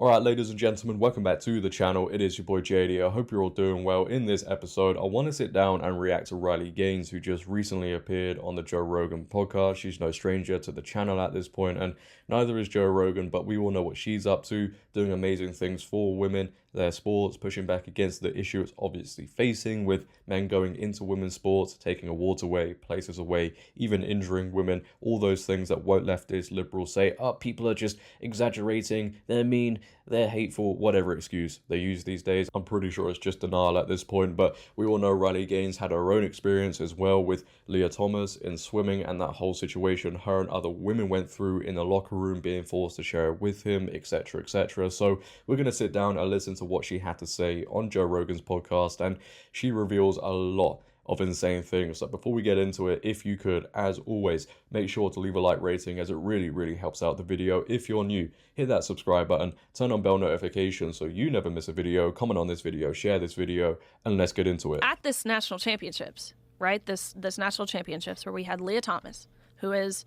Alright, ladies and gentlemen, welcome back to the channel. It is your boy JD. I hope you're all doing well. In this episode, I want to sit down and react to Riley Gaines, who just recently appeared on the Joe Rogan podcast. She's no stranger to the channel at this point, and neither is Joe Rogan, but we all know what she's up to, doing amazing things for women, their sports, pushing back against the issue it's obviously facing with men going into women's sports, taking awards away, places away, even injuring women, all those things that woke leftist liberals say, oh, people are just exaggerating, they're mean, they're hateful, whatever excuse they use these days. I'm pretty sure it's just denial at this point, but we all know Riley Gaines had her own experience as well with Leah Thomas in swimming and that whole situation her and other women went through in the locker room, being forced to share it with him, etc, etc. So we're going to sit down and listen to what she had to say on Joe Rogan's podcast, and she reveals a lot of insane things. So before we get into it, if you could, as always, make sure to leave a like rating, as it really helps out the video. If you're new, hit that subscribe button, turn on bell notifications so you never miss a video, comment on this video, share this video, and let's get into it. At this national championships, right, this national championships where we had Leah Thomas, who is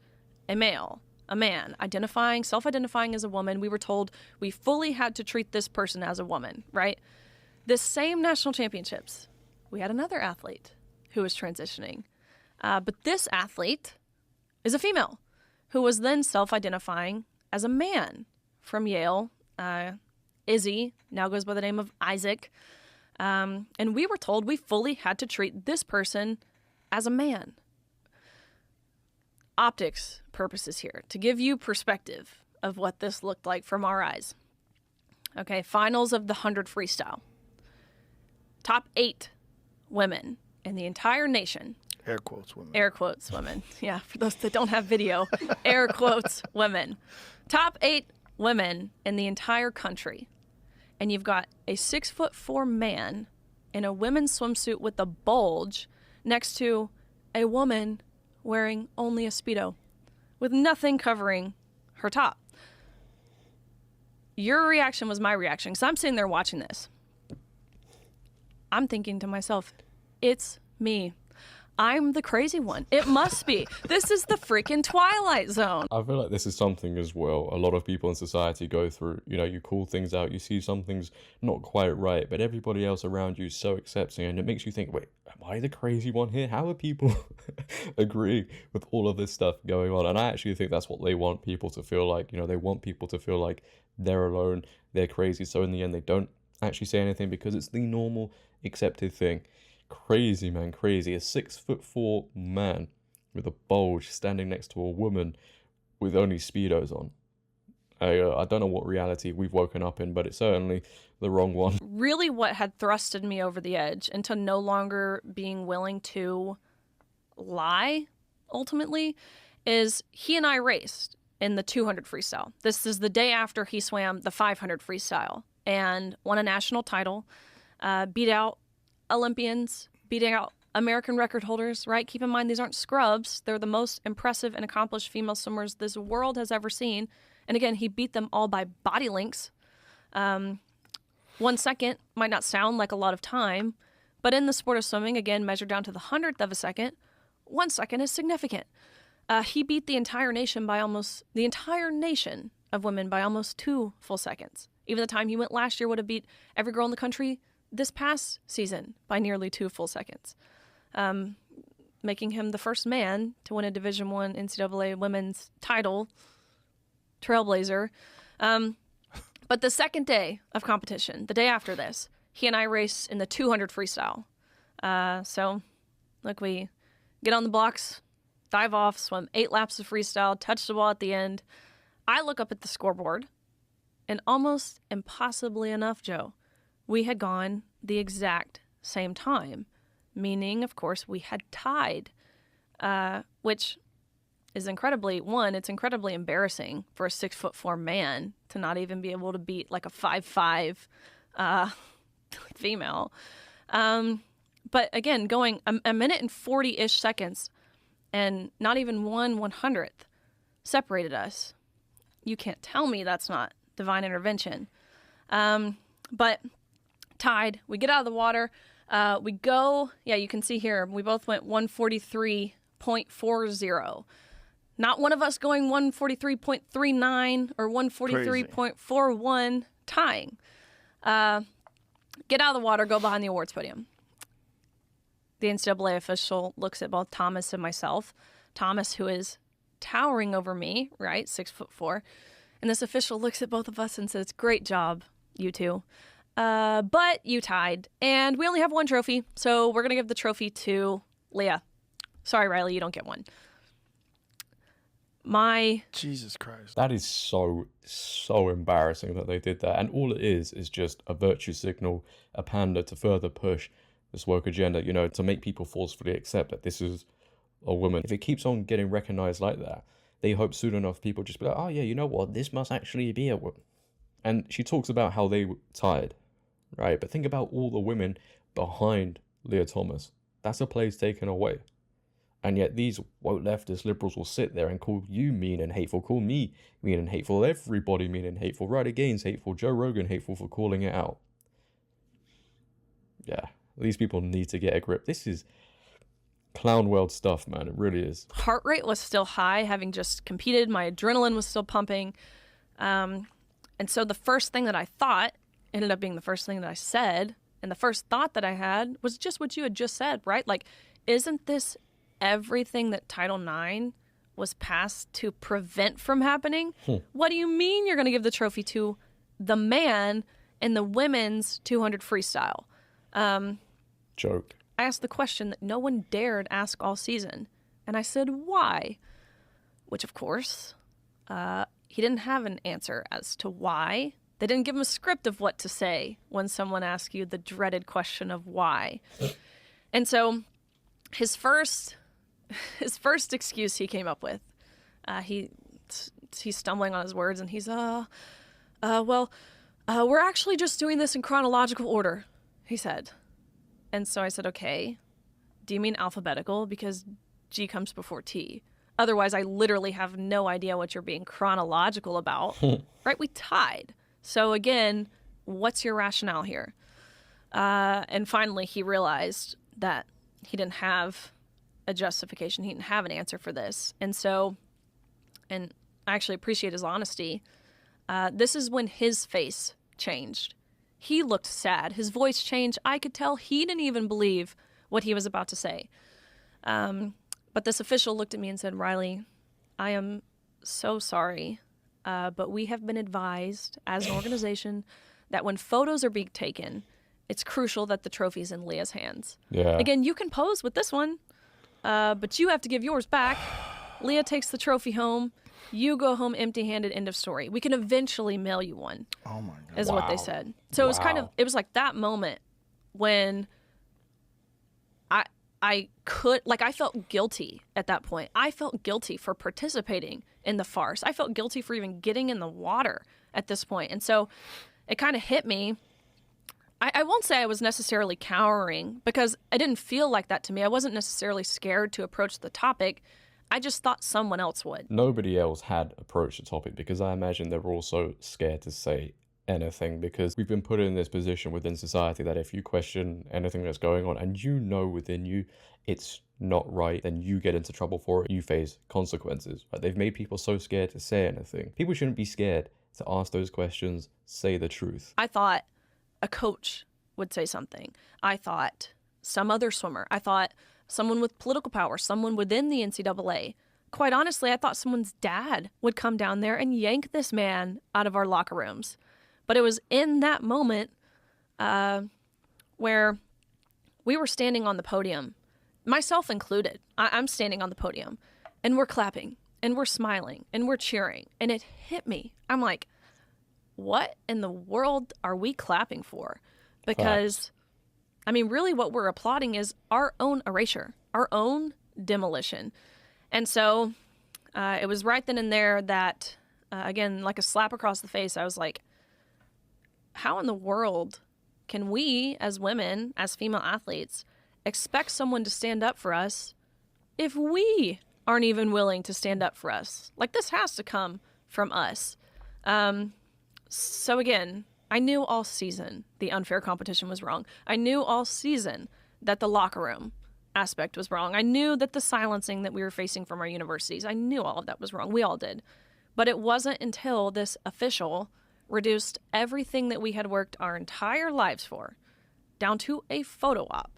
a male, a man, self-identifying as a woman, we were told we fully had to treat this person as a woman, right? This same national championships, we had another athlete who was transitioning. But this athlete is a female who was then self-identifying as a man from Yale. Izzy now goes by the name of Isaac. And we were told we fully had to treat this person as a man. Optics purposes here, to give you perspective of what this looked like from our eyes. Okay, finals of the 100 freestyle. Top 8 women in the entire nation. Air quotes women. Air quotes women. Yeah, for those that don't have video, air quotes women. Top 8 women in the entire country. And you've got a 6'4" man in a women's swimsuit with a bulge next to a woman wearing only a Speedo with nothing covering her top. Your reaction was my reaction, because I'm sitting there watching this. I'm thinking to myself, it's me. I'm the crazy one. It must be. This is the freaking Twilight Zone. I feel like this is something as well a lot of people in society go through. You know, you call things out, you see something's not quite right, but everybody else around you is so accepting, and it makes you think, wait, am I the crazy one here? How are people agreeing with all of this stuff going on? And I actually think that's what they want people to feel like. You know, they want people to feel like they're alone, they're crazy, so in the end they don't actually say anything because it's the normal accepted thing. Crazy, man, crazy. A 6'4" man with a bulge standing next to a woman with only Speedos on. I don't know what reality we've woken up in, but it's certainly the wrong one. Really what had thrusted me over the edge into no longer being willing to lie, ultimately, is he and I raced in the 200 freestyle. This is the day after he swam the 500 freestyle and won a national title, beat out Olympians, beating out American record holders, right? Keep in mind, these aren't scrubs. They're the most impressive and accomplished female swimmers this world has ever seen. And again, he beat them all by body lengths. 1 second might not sound like a lot of time, but in the sport of swimming, again, measured down to the 100th of a second, 1 second is significant. He beat the entire nation of women by almost 2 full seconds. Even the time he went last year would have beat every girl in the country this past season by nearly 2 full seconds, making him the first man to win a Division I NCAA women's title, trailblazer. But the second day of competition, the day after this, he and I race in the 200 freestyle. So, look, we get on the blocks, dive off, swim 8 laps of freestyle, touch the wall at the end. I look up at the scoreboard, and almost impossibly enough, Joe, we had gone the exact same time, meaning, of course, we had tied, which is it's incredibly embarrassing for a 6'4" man to not even be able to beat like a 5'5" female. But again, going a minute and 40-ish seconds and not even 1/100th separated us. You can't tell me that's not divine intervention. But tied, we get out of the water, we go, yeah, you can see here, we both went 143.40. Not one of us going 143.39 or 143.41. tying. Get out of the water, go behind the awards podium. The NCAA official looks at both Thomas and myself. Thomas, who is towering over me, right, 6'4", and this official looks at both of us and says, "Great job, you two. But you tied, and we only have one trophy, so we're going to give the trophy to Leah. Sorry, Riley, you don't get one." Jesus Christ. That is so embarrassing that they did that. And all it is just a virtue signal, a pander to further push this woke agenda, you know, to make people forcefully accept that this is a woman. If it keeps on getting recognized like that, they hope soon enough people just be like, oh yeah, you know what, this must actually be a woman. And she talks about how they were tired, right? But think about all the women behind Leah Thomas. That's a place taken away. And yet these woke leftist liberals will sit there and call you mean and hateful, call me mean and hateful, everybody mean and hateful, Riley Gaines hateful, Joe Rogan hateful for calling it out. Yeah, these people need to get a grip. This is clown world stuff, man. It really is. Heart rate was still high, having just competed. My adrenaline was still pumping. And so the first thing that I thought ended up being the first thing that I said. And the first thought that I had was just what you had just said, right? Like, isn't this everything that Title IX was passed to prevent from happening? What do you mean you're going to give the trophy to the man in the women's 200 freestyle? Joke. I asked the question that no one dared ask all season. And I said, why? Which, of course, he didn't have an answer as to why. They didn't give him a script of what to say when someone asks you the dreaded question of why. And so his first excuse he came up with, he's stumbling on his words, and he's, well, we're actually just doing this in chronological order, he said. And so I said, okay, do you mean alphabetical? Because G comes before T. Otherwise, I literally have no idea what you're being chronological about. Right? We tied. So again, what's your rationale here? And finally, he realized that he didn't have a justification. He didn't have an answer for this. And so, and I actually appreciate his honesty, this is when his face changed. He looked sad. His voice changed. I could tell he didn't even believe what he was about to say. But this official looked at me and said, "Riley, I am so sorry, but we have been advised as an organization that when photos are being taken, it's crucial that the trophy's in Leah's hands. Yeah. Again, you can pose with this one, but you have to give yours back. Leah takes the trophy home. You go home empty-handed, end of story. We can eventually mail you one." Oh my God. Is what they said. So it was like that moment when I felt guilty at that point. I felt guilty for participating in the farce. I felt guilty for even getting in the water at this point. And so it kind of hit me. I won't say I was necessarily cowering, because I didn't feel like that to me. I wasn't necessarily scared to approach the topic. I just thought someone else would. Nobody else had approached the topic, because I imagine they were also scared to say anything, because we've been put in this position within society that if you question anything that's going on and you know within you it's not right, then you get into trouble for it. You face consequences. Right? They've made people so scared to say anything. People shouldn't be scared to ask those questions, say the truth. I thought a coach would say something. I thought some other swimmer. I thought someone with political power, someone within the NCAA. Quite honestly, I thought someone's dad would come down there and yank this man out of our locker rooms. But it was in that moment where we were standing on the podium, myself included. I'm standing on the podium, and we're clapping, and we're smiling, and we're cheering. And it hit me. I'm like, what in the world are we clapping for? Because, I mean, really what we're applauding is our own erasure, our own demolition. And so it was right then and there that, again, like a slap across the face, I was like, how in the world can we as women, as female athletes, expect someone to stand up for us if we aren't even willing to stand up for us? Like, this has to come from us. So again, I knew all season the unfair competition was wrong. I knew all season that the locker room aspect was wrong. I knew that the silencing that we were facing from our universities, I knew all of that was wrong. We all did. But it wasn't until this official reduced everything that we had worked our entire lives for down to a photo op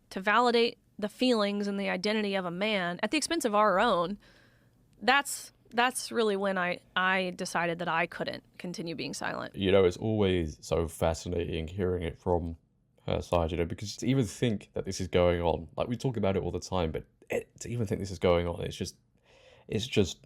to validate the feelings and the identity of a man at the expense of our own, that's really when I decided that I couldn't continue being silent. You know, it's always so fascinating hearing it from her side, you know, because to even think that this is going on, like we talk about it all the time, but to even think this is going on, it's just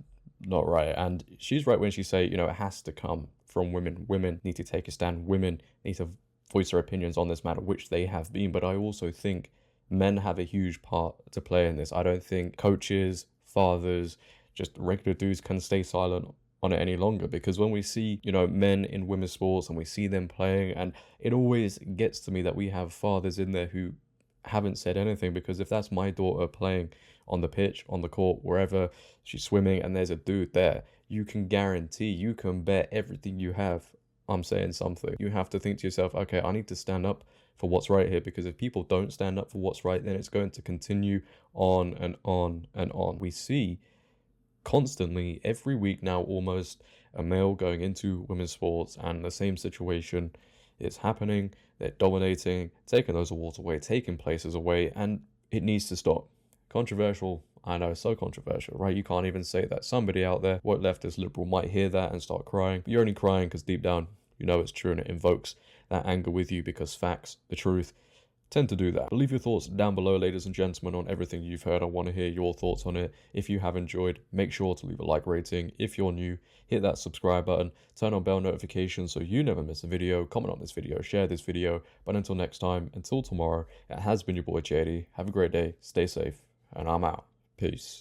not right. And she's right when she say, you know, it has to come from women. Women need to take a stand. Women need to voice their opinions on this matter, which they have been. But I also think men have a huge part to play in this. I don't think coaches, fathers, just regular dudes can stay silent on it any longer, because when we see, you know, men in women's sports and we see them playing, and it always gets to me that we have fathers in there who haven't said anything, because if that's my daughter playing on the pitch, on the court, wherever she's swimming, and there's a dude there, you can guarantee, you can bet everything you have, I'm saying something. You have to think to yourself, okay, I need to stand up for what's right here, because if people don't stand up for what's right, then it's going to continue on and on and on. We see constantly every week now almost a male going into women's sports, and the same situation is happening. They're dominating, taking those awards away, taking places away, and it needs to stop. Controversial, I know, so controversial, right? You can't even say that. Somebody out there, what leftist liberal, might hear that and start crying. But you're only crying because deep down you know it's true, and it invokes that anger with you, because facts, the truth, tend to do that. But leave your thoughts down below, ladies and gentlemen, on everything you've heard. I want to hear your thoughts on it. If you have enjoyed, make sure to leave a like rating. If you're new, hit that subscribe button, turn on bell notifications so you never miss a video, comment on this video, share this video. But until next time, until tomorrow, it has been your boy JD. Have a great day, stay safe, and I'm out. Peace.